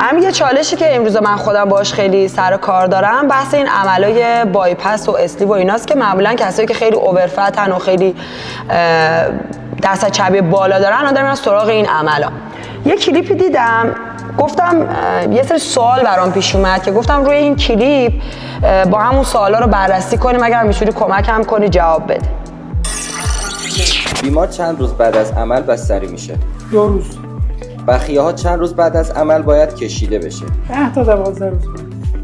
همین یه چالشی که امروز من خودم باش خیلی سر کار دارم بحث این عملای بایپس و اسلیو و ایناست که معمولا کسایی که خیلی اوورفتن و خیلی درصد چربی بالا دارن اونا دارن سراغ این عملا. یه کلیپی دیدم گفتم یه سری سوال برام پیش اومد که گفتم روی این کلیپ با همون سوالا رو بررسی کنیم اگر میتونی کمکم کنی جواب بده. بیمار چند روز بعد از عمل بستری میشه؟ 2 روز. بخیه ها چند روز بعد از عمل باید کشیده بشه؟ 10 تا 12 روز.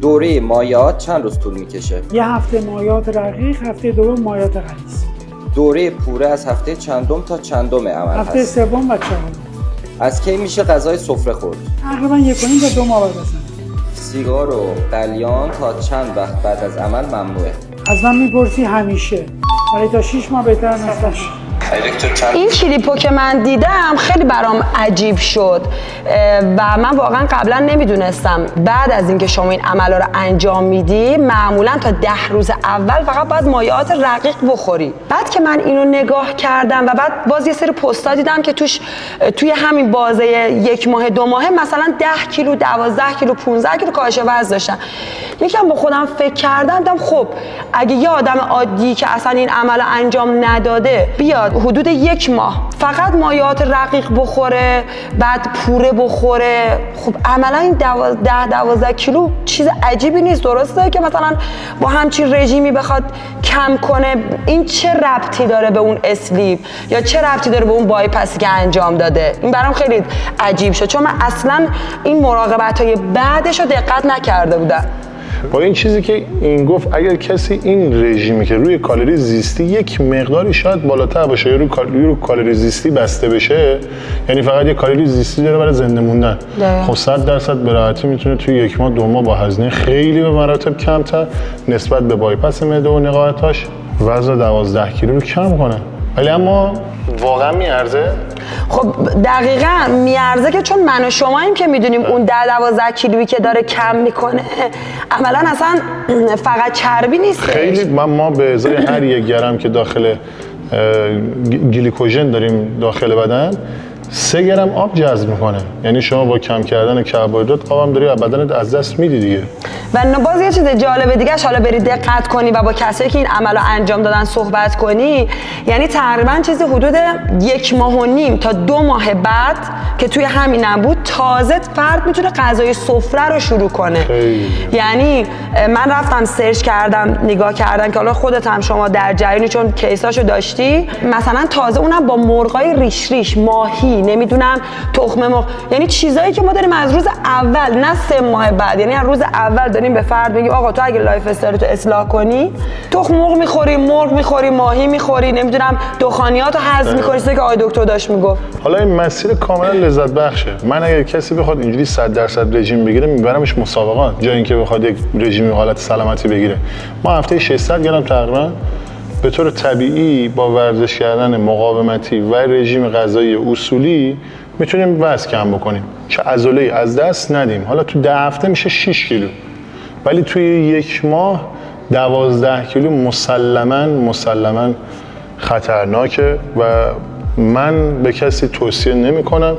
دوره مایعات چند روز طول میکشه؟ یه هفته مایعات رقیق، هفته دوم مایعات غلیظ. دوره پوره از هفته چندم تا چندم عمل هفته هست؟ سوم و چهارم. از کی میشه غذای سفره خورد؟ تقریبا 1.5 تا 2 ماه بعد از عمل. سیگار و قلیان تا چند وقت بعد از عمل ممنوعه؟ از من میپرسی همیشه، ولی تا 6 ماه بهتر نیستش. این کلیپو که من دیدم خیلی برام عجیب شد و من واقعا قبلا نمیدونستم بعد از اینکه شما این عملا رو انجام میدی معمولا تا 10 روز اول فقط باید مایعات رقیق بخوری. بعد که من اینو نگاه کردم و بعد باز یه سری پستا دیدم که توی همین بازه 1 ماه 2 ماه مثلا 10 کیلو 12 کیلو 15 کیلو کاهش وزن داشتن. یکم با خودم فکر کردم دیدم خب اگه یه آدم عادی که اصلا این عمل انجام نداده بیاد حدود 1 ماه فقط مایعات رقیق بخوره بعد پوره بخوره، خب عملا این 10-12 کیلو چیز عجیبی نیست. درسته که مثلا با همچین رژیمی بخواد کم کنه، این چه ربطی داره به اون اسلیپ یا چه ربطی داره به اون بایپسی که انجام داده؟ این برام خیلی عجیب شد چون من اصلا این مراقبت‌های بعدش رو دقت نکرده بودم. با این چیزی که این گفت اگر کسی این رژیمی که روی کالری زیستی یک مقداری شاید بالاتر باشه یا روی کالری زیستی بسته بشه، یعنی فقط یک کالری زیستی داره برای زنده موندن، خب 100% به راحتی میتونه توی 1 ماه 2 ماه با هزینه خیلی به مراتب کمتر نسبت به بایپس معده و نقاهتاش وزن 12 کیلو رو کم کنه. ولی اما واقعا میارزه؟ خب دقیقاً میارزه که چون من و شماییم که میدونیم اون 10-12 کیلویی که داره کم میکنه عملاً اصلا فقط چربی نیست. خیلی ما به ازای هر 1 گرم که داخل گلیکوژن داریم داخل بدن 3 گرم آب جذب میکنه، یعنی شما با کم کردن کربوهیدرات آبم داری از بدنت از دست میدی دیگه. و باز یه چیز جالب دیگه‌اش حالا بری دقت کنی و با کسایی که این عمل رو انجام دادن صحبت کنی، یعنی تقریبا چیزی حدود 1.5 ماه تا 2 ماه بعد که توی همینم بود تازه فرد میتونه غذای سفره رو شروع کنه. یعنی من رفتم سرچ کردم نگاه کردم که حالا خودت هم شما در جریانی چون کیساشو داشتی، مثلا تازه اونم با مرغای ریش ریش، ماهی، نمیدونم تخم مرغ، یعنی چیزایی که ما داریم از روز اول نه 3 ماه بعد، یعنی از روز اول داریم به فرد میگیم آقا تو اگه لایف استایلتو اصلاح کنی تخم مرغ میخوری، ماهی میخوری، نمیدونم دخانیاتو هضم میکنی، چیزی که آقای دکتر داشت میگفت. حالا این مسیر کاملا لذت بخشه. من اگه کسی بخواد اینجوری 100% رژیم بگیره میبرمش مسابقات جای اینکه بخواد یک رژیم حالت سلامتی بگیره. ما هفته 600 گرم تقریبا به طور طبیعی با ورزش کردن مقاومتی و رژیم غذایی اصولی میتونیم وزن کم بکنیم که عضله از دست ندیم. حالا تو 10 هفته میشه 6 کیلو، ولی توی 1 ماه 12 کیلو مسلماً خطرناکه و من به کسی توصیه نمی کنم.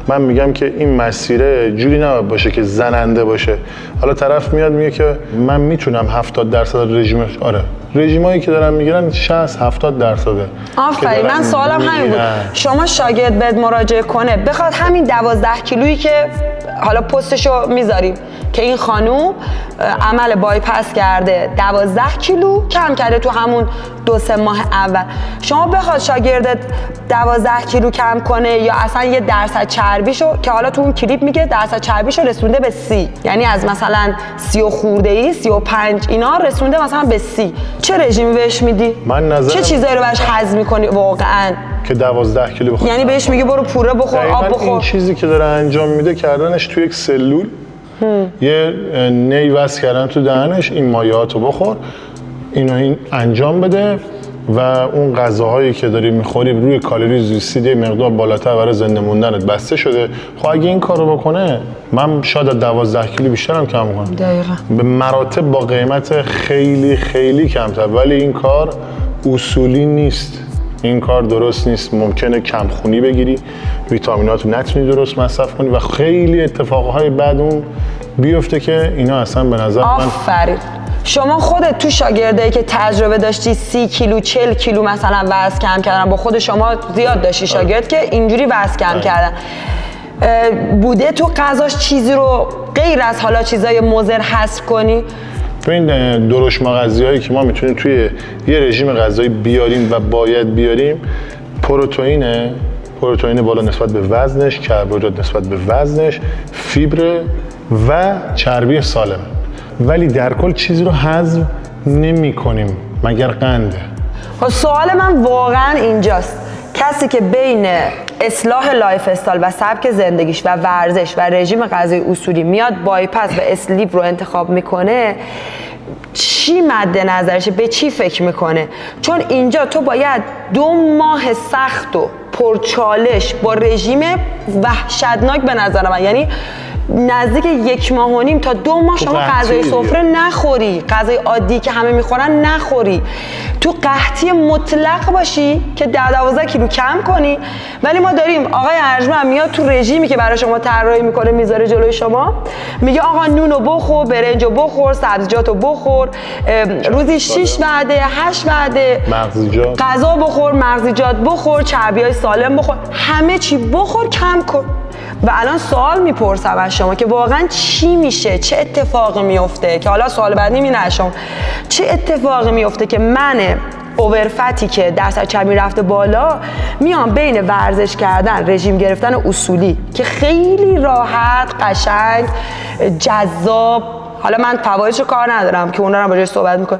من میگم که این مسیره جوری نباید باشه که زننده باشه. حالا طرف میاد میگه که من میتونم 70% رژیم، آره رژیمایی که دارن میگیرن 60-70%. آفرین، من سوالم همین بود. شما شاگرد بهت مراجعه کنه بخواد همین 12 کیلویی که حالا پستشو میذاریم که این خانوم عمل بایپس کرده 12 کیلو کم کرده تو همون 2-3 ماه اول، شما بخواد شاگردت 12 کیلو کم کنه یا اصلا یه درصد چربیشو که حالا تو اون کلیپ میگه درصد چربیشو رسونده به 30، یعنی از مثلا 30 خورده ای 35 اینا رسونده مثلا به 30، چه رژیمی بهش میدی؟ من نظرم چه چیزایی رو بهش هضم میکنی واقعا که 12 کیلو بخوره؟ یعنی بهش میگی برو پوره بخور، آب بخور. این چیزی که داره انجام میده کردنش تو یک سلول یه نی وصل کردن تو دهنش، این مایعاتو بخور، اینو انجام بده و اون غذاهایی که داری میخوری روی کالری زیستی یه مقدار بالاتر برای زنده موندنت بسته شده. خب اگه این کارو بکنه من شاید 12 کیلو بیشترم کم کنم. دقیقاً. به مراتب با قیمت خیلی خیلی کمتر، ولی این کار اصولی نیست. این کار درست نیست. ممکنه کمخونی بگیری، ویتامینات رو نتونی درست مصرف کنی و خیلی اتفاقهای بعد اون بیفته که اینا اصلا به نظر من آفرین. شما خودت تو شاگردایی که تجربه داشتی 30 کیلو 40 کیلو مثلا وزن کم کردن، با خود شما زیاد داشتی شاگرد که اینجوری وزن کم کردن، بوده تو غذاش چیزی رو غیر از حالا چیزای مضر حذف کنی؟ تو این درشت مغذی‌هایی که ما میتونیم توی یه رژیم غذایی بیاریم و باید بیاریم، پروتئین بالا نسبت به وزنش، کربوهیدرات نسبت به وزنش، فیبر و چربی سالم. ولی در کل چیزی رو حذف نمی‌کنیم مگر قنده. سوال من واقعا اینجاست، کسی که بین اصلاح لایف استایل و سبک زندگیش و ورزش و رژیم غذایی اصولی میاد بایپس و اسلیپ رو انتخاب میکنه، چی مد نظرشه؟ به چی فکر میکنه؟ چون اینجا تو باید 2 ماه سخت و پرچالش با رژیم وحشتناک به نظر من، یعنی نزدیک 1.5 ماه تا 2 ماه شما غذای سفره نخوری، غذای عادی که همه میخورن نخوری، تو قحطی مطلق باشی که 10-12 کیلو کم کنی. ولی ما داریم آقای ارجمند میاد تو رژیمی که برای شما طراحی میکنه میذاره جلوی شما، میگه آقا نونو بخور، برنجو بخور، سبزیجاتو بخور، روزی 6 وعده 8 وعده مغزیجات غذا بخور، مغزیجات بخور، چربیای سالم بخور، همه چی بخور، کم کن. و الان سوال میپرسم از شما که واقعا چی میشه؟ چه اتفاقی میفته؟ که حالا سوال بعدی اینه شما چه اتفاقی میفته که من اوورفتی که درصد چربی رفته بالا میام بین ورزش کردن، رژیم گرفتن اصولی که خیلی راحت، قشنگ، جذاب، حالا من فوایدش رو کار ندارم که اونا رو باجاش صحبت میکنم،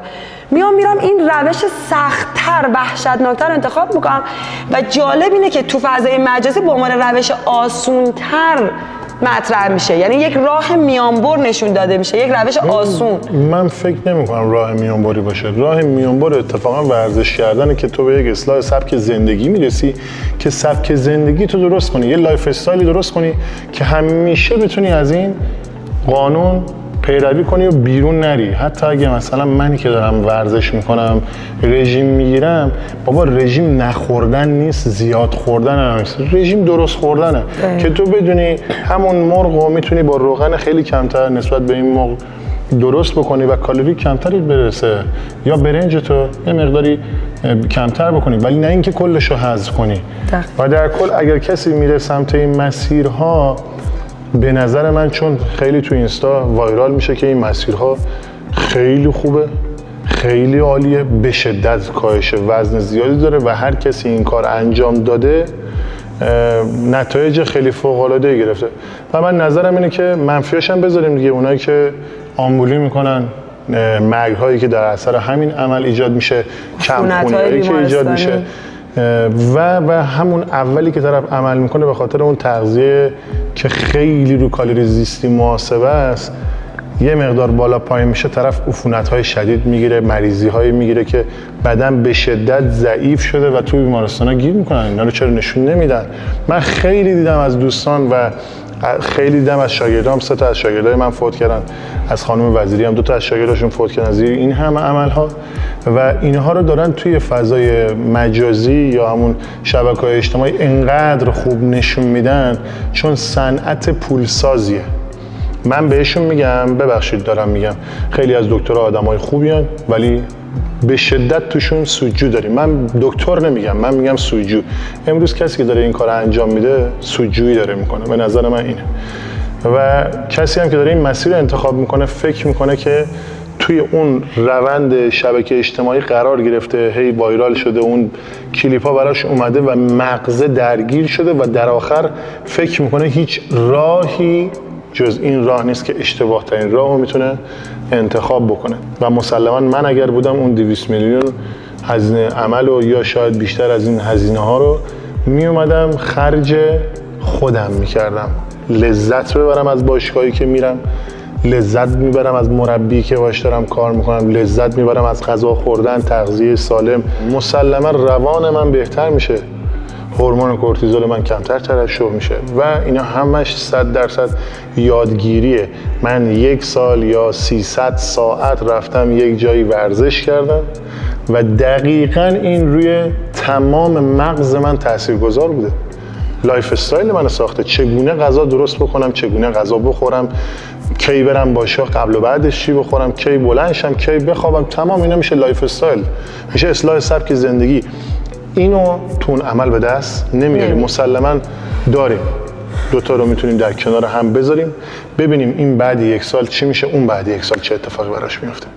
میرم این روش سخت‌تر، وحشتناکتر انتخاب میکنم. و جالب اینه که تو فضای مجازی به عنوان روش آسون‌تر مطرح میشه، یعنی یک راه میانبر نشون داده میشه، یک روش آسون. من فکر نمی‌کنم راه میانبری باشه. راه میانبر اتفاقا ورزش کردنه که تو به یک اصلاح سبک زندگی میرسی که سبک زندگی تو درست کنی، یه لایف استایلی درست کنی که همیشه بتونی از این قانون پیروی کنی و بیرون نری. حتی اگه مثلا منی که دارم ورزش میکنم، رژیم میگیرم، بابا رژیم نخوردن نیست، زیاد خوردن هم نیست، رژیم درست خوردنه که تو بدونی همون مرغ رو میتونی با روغن خیلی کمتر نسبت به این مرغ درست بکنی و کالری کمتری برسه، یا برنج تو یه مقداری کمتر بکنی، ولی نه اینکه کلش رو حذف کنی. و در کل اگر کسی میره سمت این مسیرها، به نظر من چون خیلی تو اینستا وایرال میشه که این مسیرها خیلی خوبه، خیلی عالیه، به شدت کاهش وزن زیادی داره و هر کسی این کار انجام داده نتایج خیلی فوق‌العاده گرفته. و من نظرم اینه که منفیاش هم بذاریم دیگه، اونایی که آمبولی میکنن، مرگ‌هایی که در اثر همین عمل ایجاد میشه، کم‌خونی‌هایی که ایجاد میشه و همون اولی که طرف عمل میکنه به خاطر اون تغذیه که خیلی رو کالری زیستی محاسبه است، یه مقدار بالا پایین میشه، طرف عفونت‌های شدید میگیره، مریضی‌هایی میگیره که بدن به شدت ضعیف شده و توی بیمارستان‌ها گیر میکنن. اینا رو چرا نشون نمیدن؟ من خیلی دیدم از دوستان و خیلی دیدم از شاگردام، 3 تا از شاگردای من فوت کردن، از خانم وزیری هم 2 تا از شاگرداشون فوت کردن از این همه عمل‌ها، و اینها رو دارن توی فضای مجازی یا همون شبکه‌های اجتماعی انقدر خوب نشون میدن چون صنعت پولسازیه. من بهشون میگم، ببخشید دارم میگم، خیلی از دکترها آدمای خوبیان ولی به شدت توشون سودجو داریم. من دکتر نمیگم، من میگم سودجو. امروز کسی که داره این کار انجام میده سودجویی داره میکنه، به نظر من اینه. و کسی هم که داره این مسیر رو انتخاب میکنه فکر میکنه که توی اون روند شبکه اجتماعی قرار گرفته، هی وایرال شده، اون کلیپا براش اومده و مغزه درگیر شده و در آخر فکر میکنه هیچ راهی جز این راه نیست که اشتباه ترین راه رو میتونه انتخاب بکنه. و مسلما من اگر بودم اون 200 میلیون هزینه عمل و یا شاید بیشتر از این هزینه ها رو می اومدم خرج خودم میکردم، لذت ببرم از باشگاهی که میرم، لذت میبرم از مربی که باش دارم کار میکنم، لذت میبرم از غذا خوردن، تغذیه سالم. مسلما روان من بهتر میشه، هورمون کورتیزول من کمتر ترشح میشه و اینا همش 100% یادگیریه. من 1 سال یا 300 ساعت رفتم یک جایی ورزش کردم و دقیقاً این روی تمام مغز من تاثیرگذار بوده. لایف استایل منو ساخته، چگونه غذا درست بکنم، چگونه غذا بخورم، کی برم باشگاه، قبل و بعدش چی بخورم، کی بلند شم، کی بخوابم. تمام اینا میشه لایف استایل، میشه اصلاح سبک زندگی. اینو تو اون عمل به دست نمیاریم. مسلما داریم، دوتا رو میتونیم در کنار هم بذاریم، ببینیم این بعد 1 سال چی میشه، اون بعد 1 سال چه اتفاقی براش میفته.